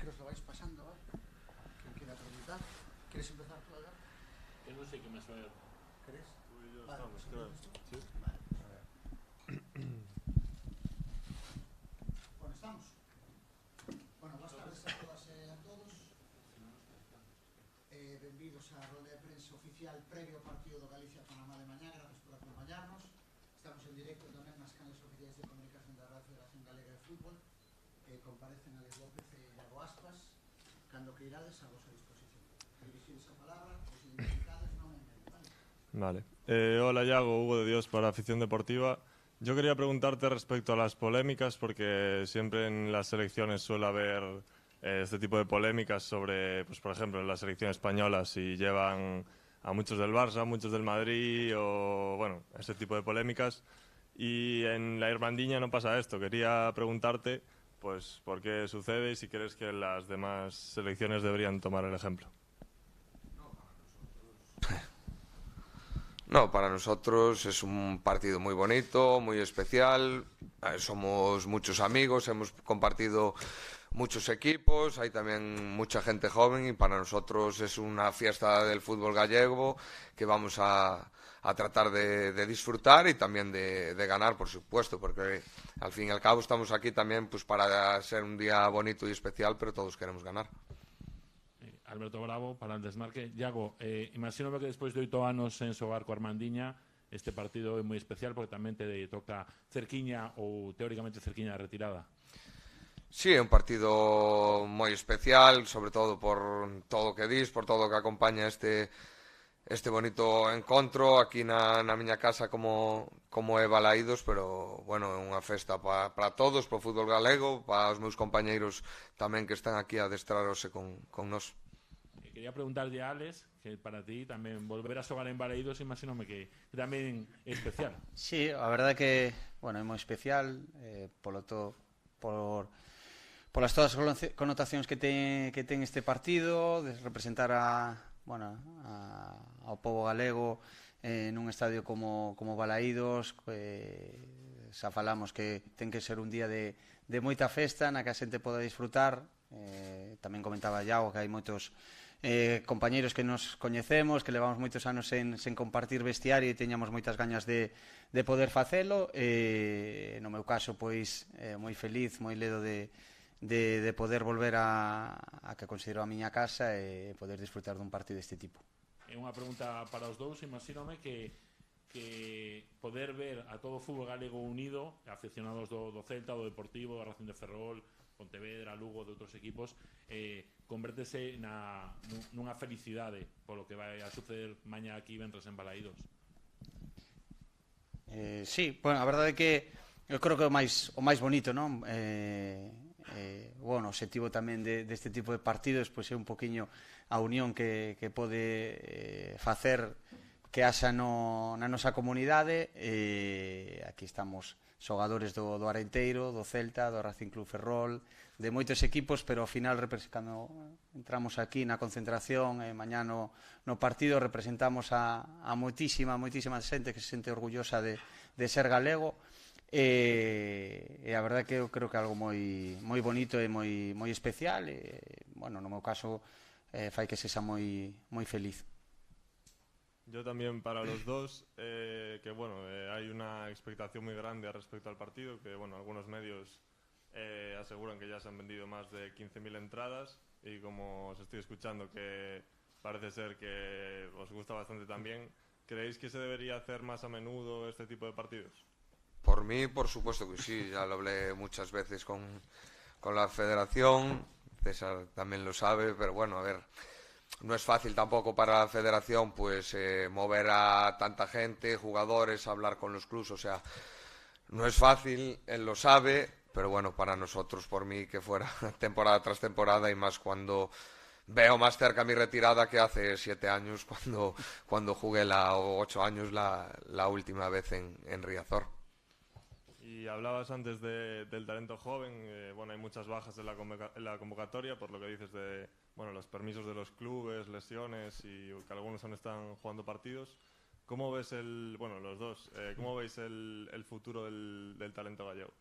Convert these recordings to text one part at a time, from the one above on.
micros lo vais pasando, ¿vale? Quien quiera preguntar. ¿Quieres empezar tú, Alberto? Yo no sé qué me suena. ¿Quieres? Tú y yo Vale, estamos, pues claro. empiezas tú. Sí. Vale, pues a ver. Bueno, estamos. Bueno, boas tardes a todas e a todos. Benvidos á rolda de prensa oficial previo ao partido do Galicia-Panamá de mañá. Gracias por acompañarnos. Estamos en directo tamén nas canales oficiais de comunicación da Real Federación Galega de Fútbol. Comparecen Alex López e Iago Aspas. Cando que irades a vosa disposición. Dirixides a palabra, os identificades, non en medio, ¿vale? Vale. Hola, Yago, Hugo de Dios para Afición Deportiva. Yo quería preguntarte respecto a las polémicas, porque siempre en las selecciones suele haber este tipo de polémicas sobre, pues por ejemplo, en la selección española, si llevan a muchos del Barça, a muchos del Madrid, o bueno, ese tipo de polémicas. Y en la Irmandiña no pasa esto. Quería preguntarte, pues, por qué sucede y si crees que las demás selecciones deberían tomar el ejemplo. No, para nosotros es un partido muy bonito, muy especial. Somos muchos amigos, hemos compartido muchos equipos, hay también mucha gente joven y para nosotros es una fiesta del fútbol gallego que vamos a tratar de disfrutar y también de ganar, por supuesto, porque al fin y al cabo estamos aquí también pues para ser un día bonito y especial, pero todos queremos ganar. Alberto Bravo, para el Desmarque. Iago, imagino que despois de 8 anos en xogar co Armandiña, este partido é moi especial porque tamén te toca cerquiña ou teóricamente cerquiña de retirada. Sí, é un partido moi especial, sobre todo por todo o que dis, por todo o que acompaña este bonito encontro aquí na miña casa como é Balaídos, pero, bueno, é unha festa para todos, para o fútbol galego, para os meus compañeiros tamén que están aquí a adestrarse con nós. Quería preguntarlle a Alex, que para ti tamén volver a xogar en Balaídos, imagínome que tamén é especial. Sí, a verdade é que, bueno, é moi especial, polas todas as connotacións que ten este partido, de representar ao pobo galego nun estadio como Balaídos. Xa falamos que ten que ser un día de moita festa na que a xente poda disfrutar. Tamén comentaba Iago que hai moitos compañeiros que nos coñecemos, que levamos moitos anos sen compartir vestiario e teñamos moitas gañas de poder facelo. No meu caso, pois, moi feliz, moi ledo de poder volver a que considero a miña casa e poder disfrutar dun partido deste tipo. É unha pregunta para os dous, imagínome que poder ver a todo o fútbol galego unido, aficionados do Celta, do Deportivo, da Racing de Ferrol, Pontevedra, Lugo, de outros equipos, convértese nunha felicidade polo que vai a suceder mañá aquí venres en Balaídos. Sí, bueno, a verdade é que eu creo que o máis bonito, non? Bueno, o objetivo tamén deste tipo de partidos pois é un poquinho a unión que pode facer que haxa na nosa comunidade. Aquí estamos xogadores do Arenteiro, do Celta, do Racing Club Ferrol, de moitos equipos, pero ao final cando entramos aquí na concentración mañá no partido representamos a moitísima xente que se sente orgullosa de ser galego. E a verdade que eu creo que é algo moi bonito e moi especial e, bueno, no meu caso fai que sexa moi feliz. Yo también para los dos, que bueno, hay una expectación muy grande respecto al partido, que bueno, algunos medios aseguran que ya se han vendido más de 15.000 entradas y como os estoy escuchando que parece ser que os gusta bastante también, ¿creéis que se debería hacer más a menudo este tipo de partidos? Por mí, por supuesto que sí, ya lo hablé muchas veces con la federación, César también lo sabe, pero bueno, a ver, no es fácil tampoco para la federación pues mover a tanta gente, jugadores, hablar con los clubes, o sea, no es fácil, él lo sabe, pero bueno, para nosotros, por mí, que fuera temporada tras temporada y más cuando veo más cerca mi retirada que hace 7 años cuando jugué o 8 años la última vez en Riazor. Y hablabas antes del talento joven, bueno, hay muchas bajas en la convocatoria, por lo que dices de bueno, los permisos de los clubes, lesiones y que algunos aún están jugando partidos. ¿Cómo ves los dos, cómo veis el futuro del talento gallego?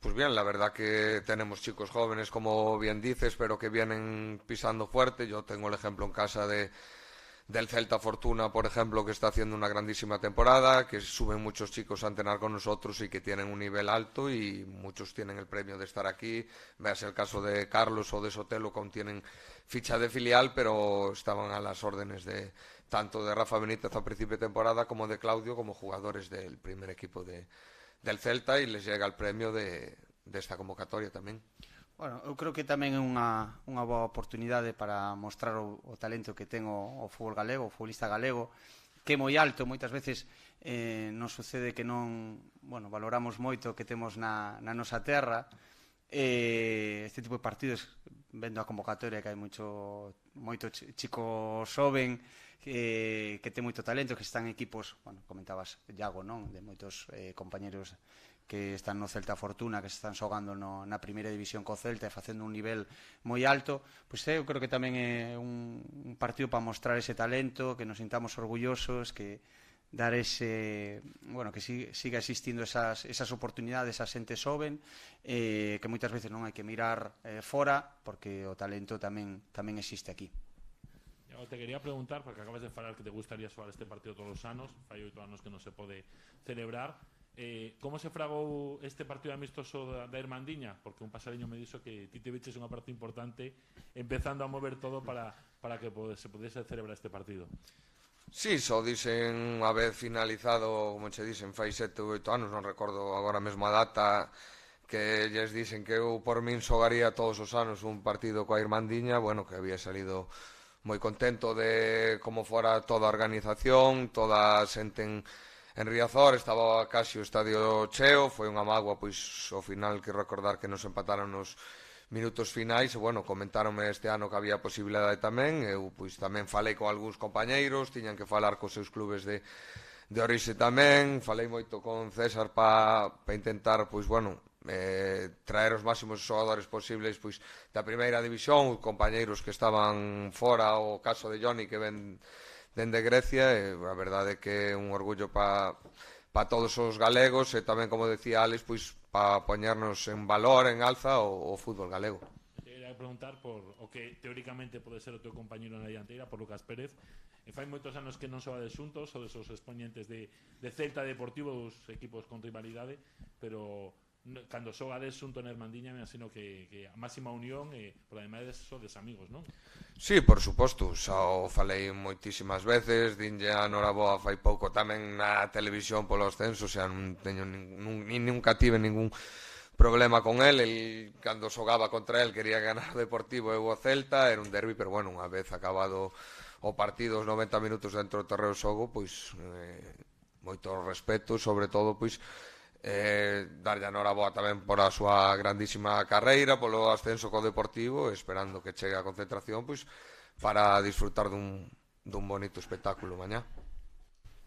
Pues bien, la verdad que tenemos chicos jóvenes, como bien dices, pero que vienen pisando fuerte. Yo tengo el ejemplo en casa del Celta Fortuna, por ejemplo, que está haciendo una grandísima temporada, que suben muchos chicos a entrenar con nosotros y que tienen un nivel alto y muchos tienen el premio de estar aquí. Veas el caso de Carlos o de Sotelo, que aún tienen ficha de filial, pero estaban a las órdenes de tanto de Rafa Benítez a principio de temporada como de Claudio, como jugadores del primer equipo del Celta, y les llega el premio de esta convocatoria tamén. Bueno, eu creo que tamén é unha boa oportunidade para mostrar o talento que ten o fútbol galego, o futbolista galego, que é moi alto. Moitas veces nos sucede que non valoramos moito que temos na nosa terra. Este tipo de partidos, vendo a convocatoria, que hai moito chico xoven que ten moito talento, que están en equipos, comentabas Iago, non? De moitos compañeros que están no Celta Fortuna, que están xogando na primeira división co Celta e facendo un nivel moi alto. Pois eu creo que tamén é un partido para mostrar ese talento, que nos sintamos orgullosos, que dar ese, que siga existindo esas oportunidades a xente xoven, que moitas veces non hai que mirar fora, porque o talento tamén existe aquí. Eu te quería preguntar, porque acabas de falar que te gustaría xogar este partido todos os anos, fai 8 anos que non se pode celebrar. Como se fragou este partido amistoso da Irmandiña? Porque un pasariño me dixo que ti te viches unha parte importante empezando a mover todo para que se pudese celebrar este partido. Sí, só dixen unha vez finalizado, como che dixen, fai 7 ou 8 anos, non recordo agora mesmo a data, que lles dixen que eu por min xogaría todos os anos un partido coa Irmandiña, que había salido moi contento de como fora toda a organización, toda a xente en Riazor, estaba casi o estadio cheo, foi unha mágoa, pois ao final que recordar que nos empataron nos minutos finais, e comentáronme este ano que había posibilidade tamén, eu pois tamén falei con algúns compañeiros, tiñan que falar cos seus clubes de orixe tamén, falei moito con César para intentar, traer os máximos xogadores posibles da primeira división, compañeiros que estaban fora, o caso de Johnny que ven dende Grecia, e a verdade é que é un orgullo para todos os galegos, e tamén, como decía Alex, para poñernos en valor, en alza o fútbol galego. Quería preguntar por o que teóricamente pode ser o teu compañeiro na dianteira, por Lucas Pérez. Fai moitos anos que non xoades xuntos, ou desos exponentes de Celta Deportivo, dos equipos con rivalidade, pero cando xogades xunto na Irmandiña me asino que a máxima unión, por ademais sodes amigos, non? Sí, por suposto, xa o falei moitísimas veces, dinlle a Noraboa fai pouco tamén na televisión polo ascenso, xa non teño nunca tive ningún problema con el cando xogaba contra el quería ganar o Deportivo e o Celta, era un derbi, pero unha vez acabado o partido, os 90 minutos dentro do terreo de xogo, moito respeto, sobre todo, darlle a Noraboa tamén por a súa grandísima carreira, polo ascenso co Deportivo, esperando que chegue a concentración para disfrutar dun bonito espectáculo mañá.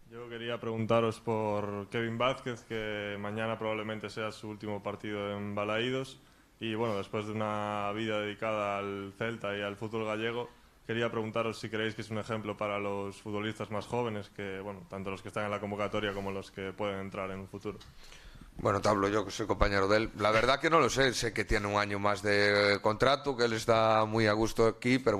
Yo quería preguntaros por Kevin Vázquez, que mañana probablemente sea su último partido en Balaídos, y después de una vida dedicada al Celta y al fútbol gallego, quería preguntaros si creéis que es un ejemplo para los futbolistas más jóvenes, que tanto los que están en la convocatoria como los que pueden entrar en un futuro. Te hablo yo, que soy compañero de él. La verdad que no lo sé que tiene un año más de contrato, que él está muy a gusto aquí, pero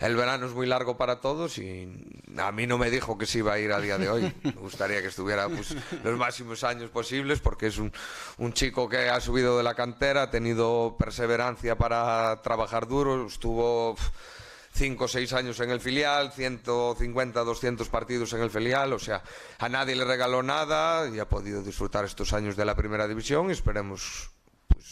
el verano es muy largo para todos y a mí no me dijo que se iba a ir a día de hoy. Me gustaría que estuviera los máximos años posibles, porque es un chico que ha subido de la cantera, ha tenido perseverancia para trabajar duro, estuvo 5 o 6 años en el filial, 150, 200 partidos en el filial, o sea, a nadie le regaló nada y ha podido disfrutar estos años de la primera división, y esperemos,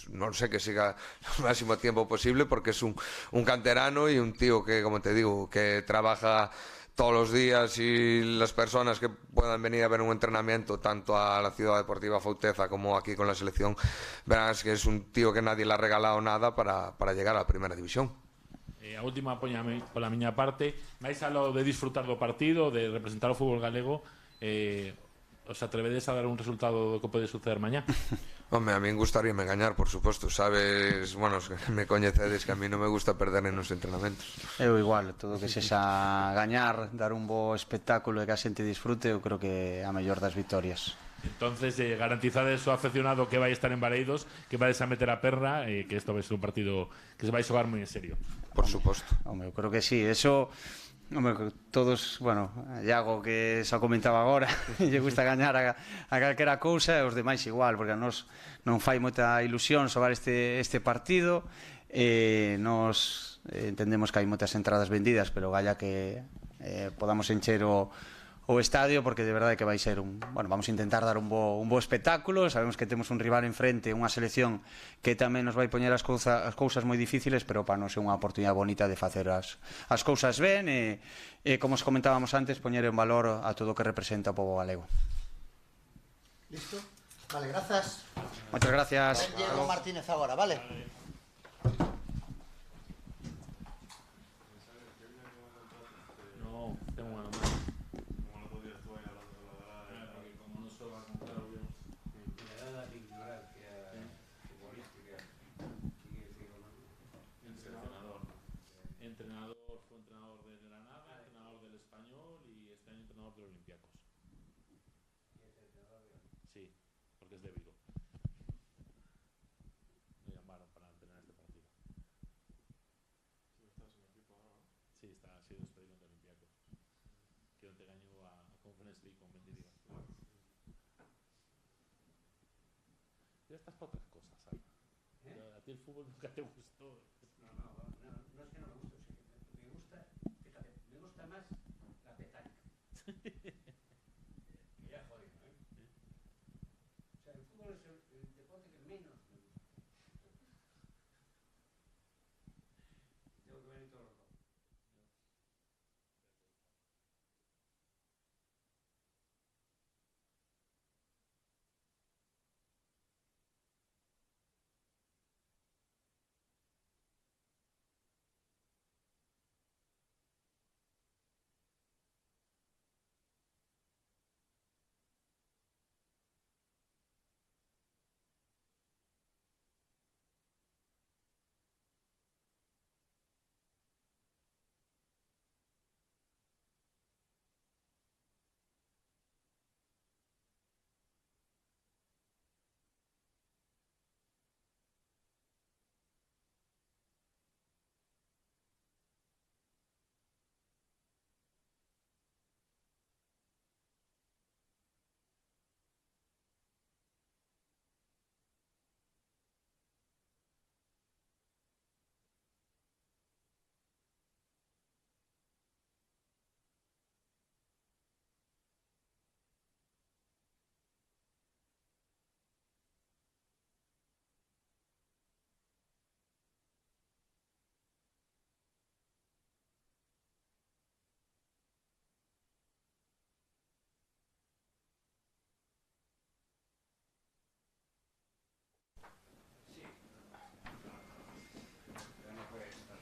no sé, que siga el máximo tiempo posible, porque es un canterano y un tío que, como te digo, que trabaja todos los días, y las personas que puedan venir a ver un entrenamiento tanto a la Ciudad Deportiva Fauteza como aquí con la selección, verás que es un tío que nadie le ha regalado nada para llegar a la primera división. A última pola miña parte, máis aló de disfrutar do partido, de representar o fútbol galego, os atrevedes a dar un resultado do que pode suceder mañá? Home, a min gustaríame gañar, por suposto, sabes, me coñecedes que a mí non me gusta perder nos entrenamentos. Eu igual, todo que sexa gañar, dar un bo espectáculo e que a xente disfrute, eu creo que é a mellor das vitorias. Entonces, garantizad eso aficionado que vai a estar en Baleidos, que vais a meter a perna, que isto vai ser un partido que se vai xogar moi en serio. Por suposto. Hombre, eu creo que sí, eso... Hombre, todos, bueno, Iago que xa comentaba agora, lle gusta gañar a calquera cousa, e os demais igual, porque a nos non fai moita ilusión xogar este partido, nos entendemos que hai moitas entradas vendidas, pero galla que podamos encher o estadio, porque de verdade que vai ser vamos a intentar dar un bo espectáculo. Sabemos que temos un rival enfrente, unha selección que tamén nos vai poñer as cousas moi difíciles, pero para nos é unha oportunidade bonita de facer as cousas ben e como os comentábamos antes, poñer en valor a todo o que representa o pobo galego. ¿Listo? Vale, grazas. Moitas gracias. Diego Martínez agora, vale? No, tengo una más. Entrenador, fue entrenador de Granada, entrenador del Español y este año entrenador del Olympiacos. Sí, porque es de Vigo. Me llamaron para entrenar este partido. Sí, ha sido despedido de Olympiacos. Que te engañó a Conference League con Mendilibar. Ya estás para otras cosas, ¿sabes? A ti el fútbol nunca te gustó. No es que no me guste, me gusta, fíjate, me gusta más la petanca. Y ya jodido, ¿eh? O sea, el fútbol es el deporte que menos me gusta. Tengo que venir todos los dos.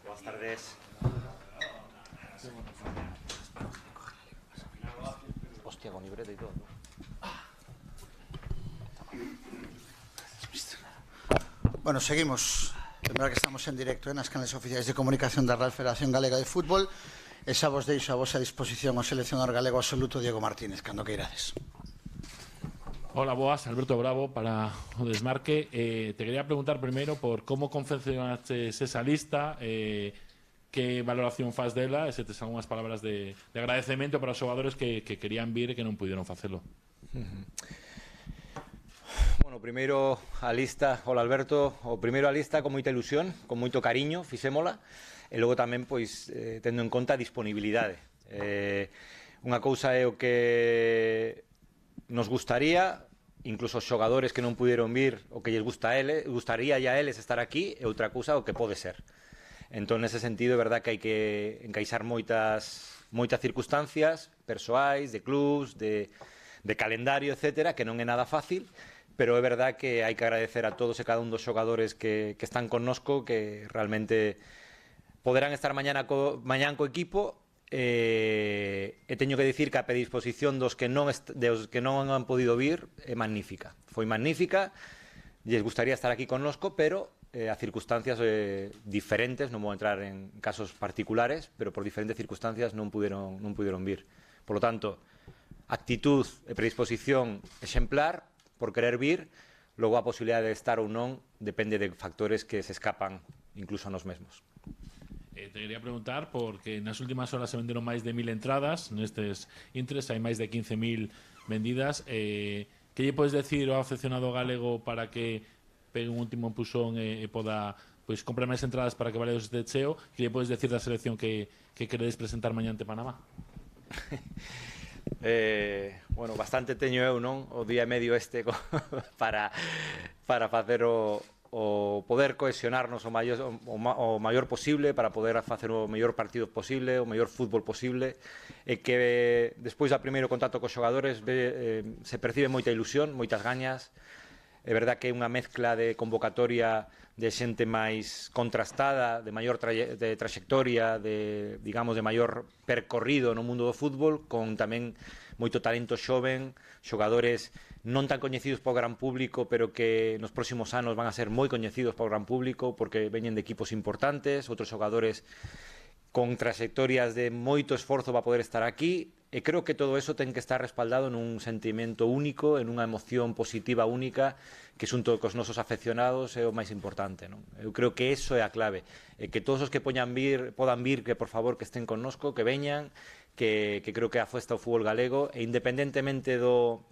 Buenas tardes. Hostia, con libreta y todo. Bueno, seguimos. Lembrar que estamos en directo nas canales oficiais de comunicación da Real Federación Galega de Fútbol. Esa vos deixo a vosa disposición o seleccionador galego absoluto Diego Martínez, cando queirades. Hola, boas, Alberto Bravo para o Desmarque. Te quería preguntar primero por cómo confeccionaste esa lista, que valoración faz dela, e se tes algunhas palabras de agradecemento para os xogadores que querían vir e que non pudieron facelo. Bueno, primeiro a lista, hola Alberto, o primeiro a lista con moita ilusión, con moito cariño, fixémola, e logo tamén, pois, tendo en conta a disponibilidade. Unha cousa é o que nos gustaría, incluso os xogadores que non puderon vir, o que lles gustaría a eles estar aquí, e outra cousa o que pode ser. Entón, nese sentido, é verdad que hai que encaixar moitas circunstancias persoais, de clubs, de calendario, etcétera, que non é nada fácil, pero é verdad que hai que agradecer a todos e cada un dos xogadores que están connosco, que realmente poderán estar mañán co equipo, e teño que dicir que a predisposición dos que non han podido vir é magnífica. Foi magnífica, lles gustaría estar aquí connosco, pero a circunstancias diferentes, non vou entrar en casos particulares, pero por diferentes circunstancias non puderon vir. Por lo tanto, actitud e predisposición exemplar por querer vir, logo a posibilidade de estar ou non depende de factores que se escapan incluso a nos mesmos. Te quería preguntar, porque nas últimas horas se venderon máis de 1000 entradas, nestes intres hai máis de 15.000 vendidas. Que lle podes decir ao aficionado galego para que pegue un último empusón e poda pois comprar máis entradas para que Balaídos este cheo? Que lle podes decir da selección que queredes presentar mañá ante Panamá? Bueno, bastante teño eu, non? O día e medio este para facer o poder cohesionarnos o maior posible, para poder facer o mellor partido posible, o mellor fútbol posible, e que despois do primeiro contacto cos xogadores se percibe moita ilusión, moitas gañas. É verdad que é unha mezcla de convocatoria de xente máis contrastada, de maior traxectoria, de, digamos, de maior percorrido no mundo do fútbol, con tamén moito talento xoven, xogadores non tan coñecidos polo gran público, pero que nos próximos anos van a ser moi coñecidos polo gran público, porque veñen de equipos importantes, outros xogadores con trayectorias de moito esforzo para poder estar aquí, e creo que todo eso ten que estar respaldado nun sentimento único, en unha emoción positiva única, que xunto cos nosos afeccionados é o máis importante, non? Eu creo que eso é a clave, que todos os que podan vir, que por favor que estén connosco, que veñan, que creo que afuesta o fútbol galego, e independentemente do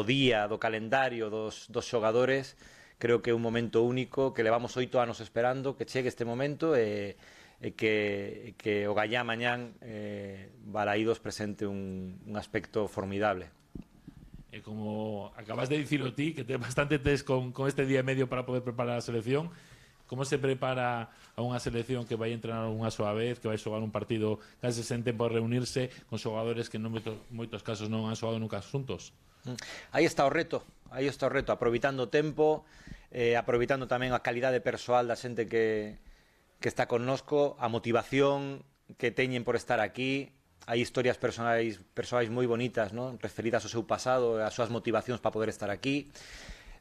día, do calendario dos xogadores, creo que é un momento único, que levamos 8 anos esperando que chegue este momento, e que o gallá mañán Balaídos presente un aspecto formidable. E como acabas de dicirlo ti, que ten bastante test con este día e medio para poder preparar a selección, como se prepara a unha selección que vai entrenar unha soa vez, que vai xogar un partido case sen tempo de reunirse, con xogadores que en moitos casos non han xogado nunca xuntos? Aí está o reto, aproveitando o tempo, aproveitando tamén a calidade persoal da xente que está connosco, a motivación que teñen por estar aquí. Hai historias persoais moi bonitas, non? Referidas ao seu pasado, as súas motivacións para poder estar aquí.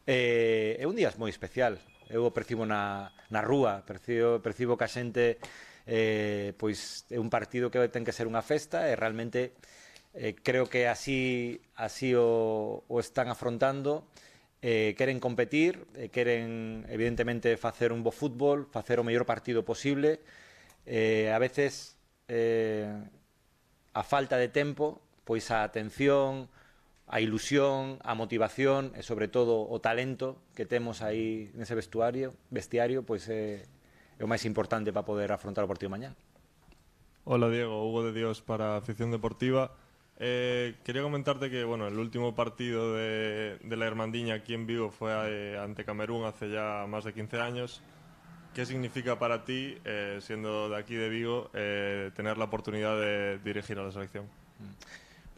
É un día moi especial. Eu o percibo na rúa, percibo que a xente pois é un partido que ten que ser unha festa, e realmente creo que así o están afrontando. Queren competir, queren evidentemente facer un bo fútbol, facer o mellor partido posible. A veces a falta de tempo, pois a atención, a ilusión, a motivación e sobre todo o talento que temos aí nese vestiario, pois é o máis importante para poder afrontar o partido mañá. Hola Diego, Hugo de Dios para Afición Deportiva. Quería comentarte que bueno, el último partido de la Hermandiña aquí en Vigo fue ante Camerún hace ya más de 15 años. ¿Qué significa para ti, siendo de aquí de Vigo, tener la oportunidad de dirigir a la selección?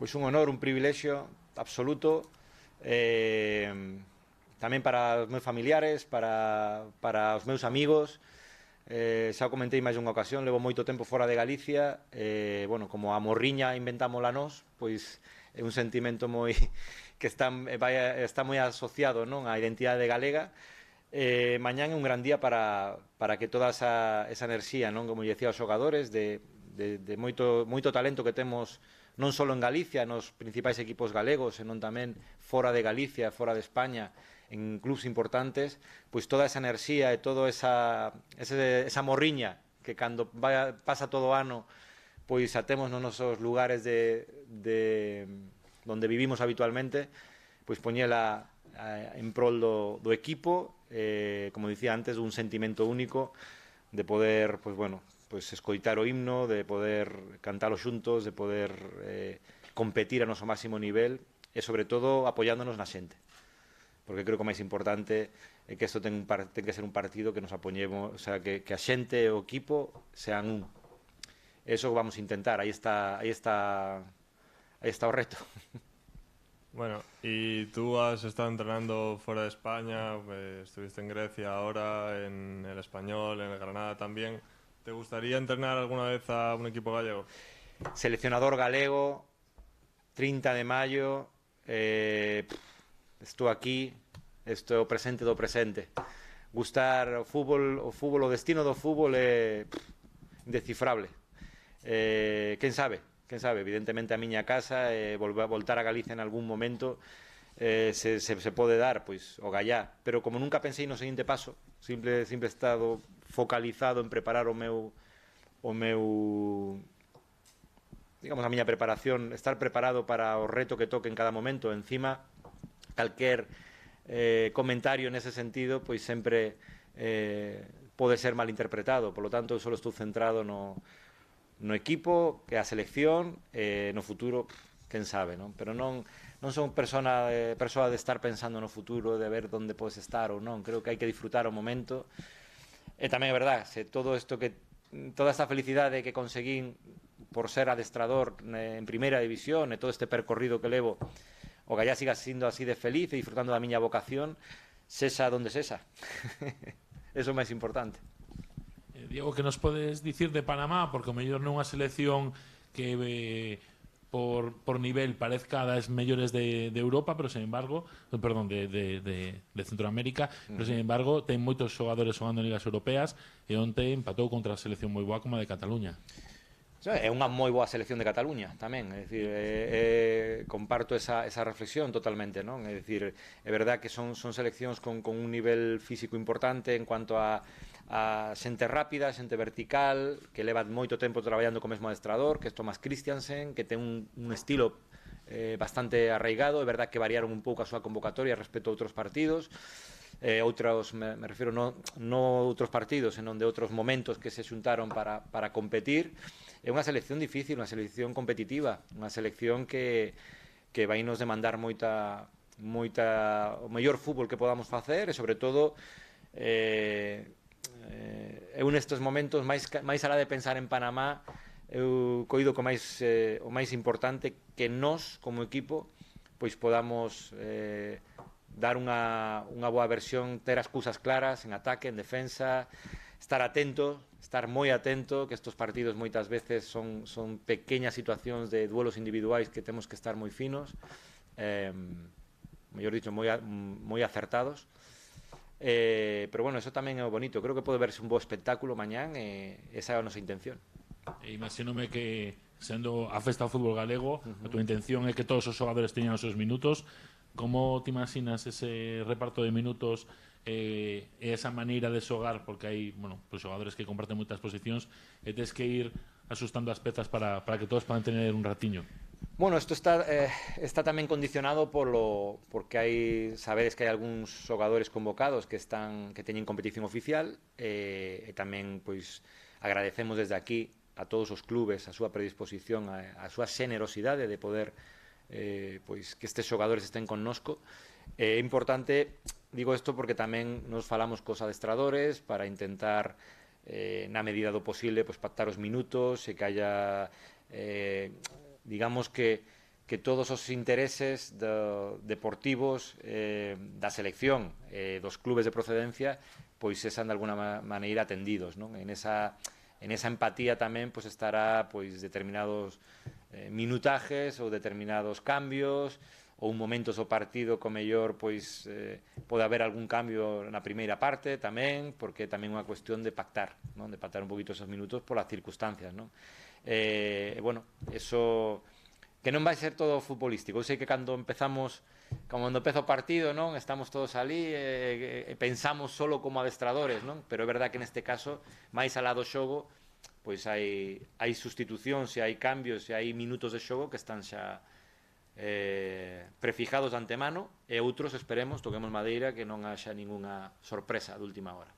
Pois un honor, un privilexio absoluto, tamén para os meus familiares, para os meus amigos. Xa o comentei máis unha ocasión, levo moito tempo fora de Galicia, bueno, como a morriña inventámola nós, pois é un sentimento moi que está moi asociado, non, á identidade galega. Mañán é un gran día para que toda esa enerxía, non, como dicía os xogadores, de moito talento que temos non só en Galicia, nos principais equipos galegos, senón tamén fora de Galicia, fora de España, en clubs importantes, pois toda esa enerxía e toda esa morriña que cando pasa todo o ano, pois a temos nos nosos lugares onde vivimos habitualmente, pois poñela en prol do equipo, como dicía antes, un sentimento único de poder, pois bueno, pois escoitar o himno, de poder cantalo xuntos, de poder competir a noso máximo nivel e, sobre todo, apoiándonos na xente. Porque creo que o máis importante é que isto ten que ser un partido que nos apoñemos, o sea, que a xente e o equipo sean un. Eso vamos a intentar, aí está o reto. Bueno, y tú has estado entrenando fuera de España, estuviste en Grecia ahora, en el Español, en el Granada también. ¿Te gustaría entrenar alguna vez a un equipo gallego? Seleccionador galego, 30 de maio, estou aquí, estou presente do presente. Gustar o fútbol, o destino do fútbol é indescifrable. Quen sabe, quen sabe, evidentemente a miña casa, voltar a Galicia en algún momento, se pode dar, pois, o gallá, pero como nunca pensei no seguinte paso, sempre he estado focalizado en preparar o meu digamos, a miña preparación, estar preparado para o reto que toque en cada momento. Encima, calquer comentario nese sentido, pois sempre pode ser mal interpretado, por lo tanto, eu só estou centrado no equipo, que é a selección, no futuro, quen sabe, non? Pero non son persoa de estar pensando no futuro, de ver onde podes estar ou non. Creo que hai que disfrutar o momento. E tamén é verdad, se toda esta felicidade que conseguín por ser adestrador en primeira división e todo este percorrido que levo, o gallá siga sendo así de feliz e disfrutando da miña vocación, sexa donde sexa. Eso é o máis importante. Diego, que nos podes dicir de Panamá? Porque o mellor non é unha selección que por nivel parezca das mellores de Europa, pero sen embargo, perdón, de Centroamérica, pero sen embargo ten moitos xogadores xogando en ligas europeas e onte empatou contra a selección moi boa como a de Cataluña. É unha moi boa selección de Cataluña tamén, é dicir, comparto esa reflexión totalmente, non? É dicir, é verdad que son seleccións con un nivel físico importante en cuanto a xente rápida, xente vertical, que leva moito tempo traballando co mesmo adestrador, que é Thomas Christiansen, que ten un estilo bastante arraigado. É verdad que variaron un pouco a súa convocatoria respecto a outros partidos, outros, me refiro, non outros partidos, senón de outros momentos que se xuntaron para competir. É unha selección difícil, unha selección competitiva, unha selección que vai nos demandar o mellor fútbol que podamos facer e, sobre todo, eu nestes momentos, máis alá de pensar en Panamá, eu coido que o máis importante que nós, como equipo, pois podamos dar unha boa versión, ter as cousas claras en ataque, en defensa, estar moi atento, que estes partidos moitas veces son pequeñas situacións de duelos individuais que temos que estar moi finos, mellor dicho, moi acertados. Pero bueno, eso tamén é bonito. Creo que pode verse un bo espectáculo mañán e esa é a nosa intención. Imagínome que, sendo a festa do fútbol galego, a tua intención é que todos os xogadores teñan os seus minutos. Como te imaginas ese reparto de minutos e esa maneira de xogar? Porque hai xogadores que comparten moitas posicións e tens que ir asustando as pezas para que todos podan tener un ratiño. Bueno, isto está tamén condicionado porque sabedes que hai algúns xogadores convocados que teñen competición oficial, e tamén pois agradecemos desde aquí a todos os clubes a súa predisposición, a súa xenerosidade de poder pois que estes xogadores estén connosco. É importante, digo isto porque tamén nos falamos cos adestradores para intentar na medida do posible pois pactar os minutos e que haya digamos que todos os intereses deportivos da selección dos clubes de procedencia pois sean de alguna maneira atendidos, non? En esa empatía tamén pois estará pois determinados minutajes ou determinados cambios ou momentos do partido co mellor pois pode haber algún cambio na primeira parte tamén, porque é tamén unha cuestión de pactar, non? De pactar un poquito esos minutos polas circunstancias, non? Bueno, eso que non vai ser todo futbolístico. Eu sei que cando empeza o partido, non? Estamos todos ali e pensamos solo como adestradores, non? Pero é verdad que neste caso, máis alá do xogo, pois hai sustitucións, e hai cambios, e hai minutos de xogo que están xa prefijados de antemano, e outros, esperemos, toquemos madeira, que non haxa ningunha sorpresa de última hora.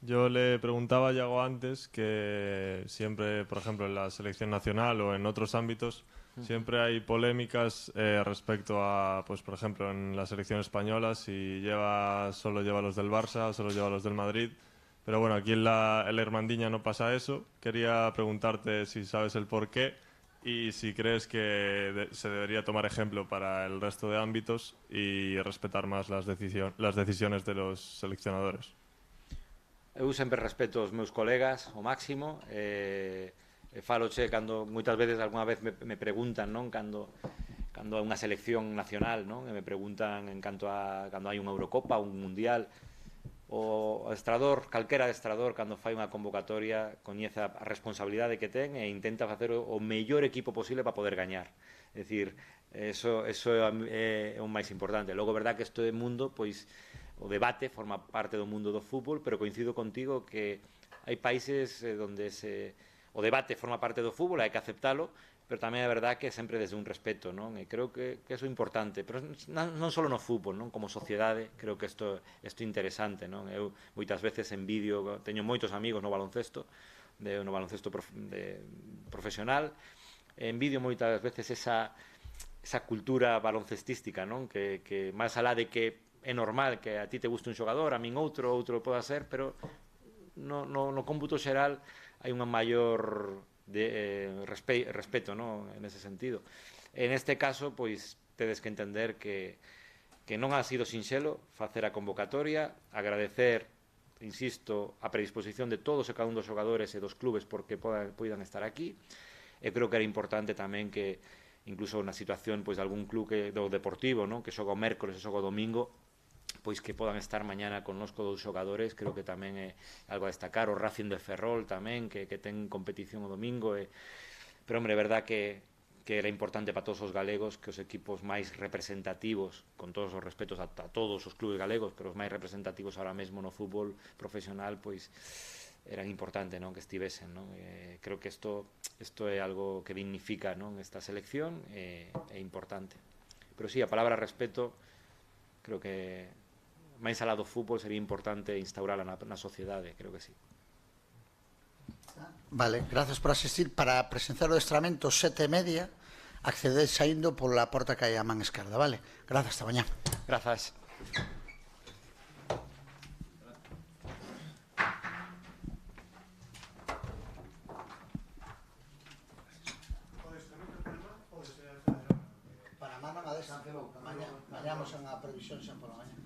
Yo le preguntaba a Iago antes que siempre, por ejemplo, en la selección nacional o en otros ámbitos, siempre hay polémicas respecto a, pues por ejemplo, en la selección española, si solo lleva los del Barça, solo lleva los del Madrid. Pero bueno, aquí en la Hermandiña no pasa eso. Quería preguntarte si sabes el porqué y si crees que se debería tomar ejemplo para el resto de ámbitos y respetar más las decisiones de los seleccionadores. Eu sempre respeto os meus colegas ao máximo, faloche cando moitas veces, algunha vez me preguntan, non, cando hai unha selección nacional, non, e me preguntan en canto a cando hai unha Eurocopa, un Mundial, o adestrador, calquera adestrador, cando fai unha convocatoria, coñece a responsabilidade que ten e intenta facer o mellor equipo posible para poder gañar. É dicir, eso é o máis importante. Logo, é verdad que este mundo, pois, o debate forma parte do mundo do fútbol, pero coincido contigo que hai países onde o debate forma parte do fútbol, hai que aceptalo, pero tamén é verdad que sempre desde un respeto, non? E creo que iso é importante, pero non só no fútbol, non? Como sociedade, creo que isto é interesante, non? Eu moitas veces envidio, teño moitos amigos no baloncesto profesional, envidio moitas veces esa cultura baloncestística, non? Que máis alá de que é normal que a ti te guste un xogador, a min outro poda ser, pero no cómputo xeral hai unha maior respeto, ¿no? En ese sentido. En este caso, pois, tedes que entender que non ha sido sinxelo facer a convocatoria, agradecer, insisto, a predisposición de todos e cada un dos xogadores e dos clubes porque poidan estar aquí, e creo que era importante tamén que, incluso na situación pois, de algún club do Deportivo, ¿no? Que xoga o mércoles e xoga o domingo, pois que podan estar mañana connosco dous xogadores, creo que tamén é algo a destacar. O Racing de Ferrol tamén, que ten competición o domingo, pero, hombre, é verdad que era importante para todos os galegos que os equipos máis representativos, con todos os respetos a todos os clubes galegos, pero os máis representativos ahora mesmo no fútbol profesional, pois eran importante, non? Que estivesen, non? Creo que isto é algo que dignifica, non? Esta selección é importante. Pero sí, a palabra respeto creo que máis alá do fútbol sería importante instaurala na sociedade, creo que sí. Vale, gracias por asistir. Para presenciar o adestramento 7:30, accededes saindo pola porta que hai a man esquerda, vale? Grazas, hasta mañá. Grazas. Para mañá non adestran, mañá a previsión xa pola mañá.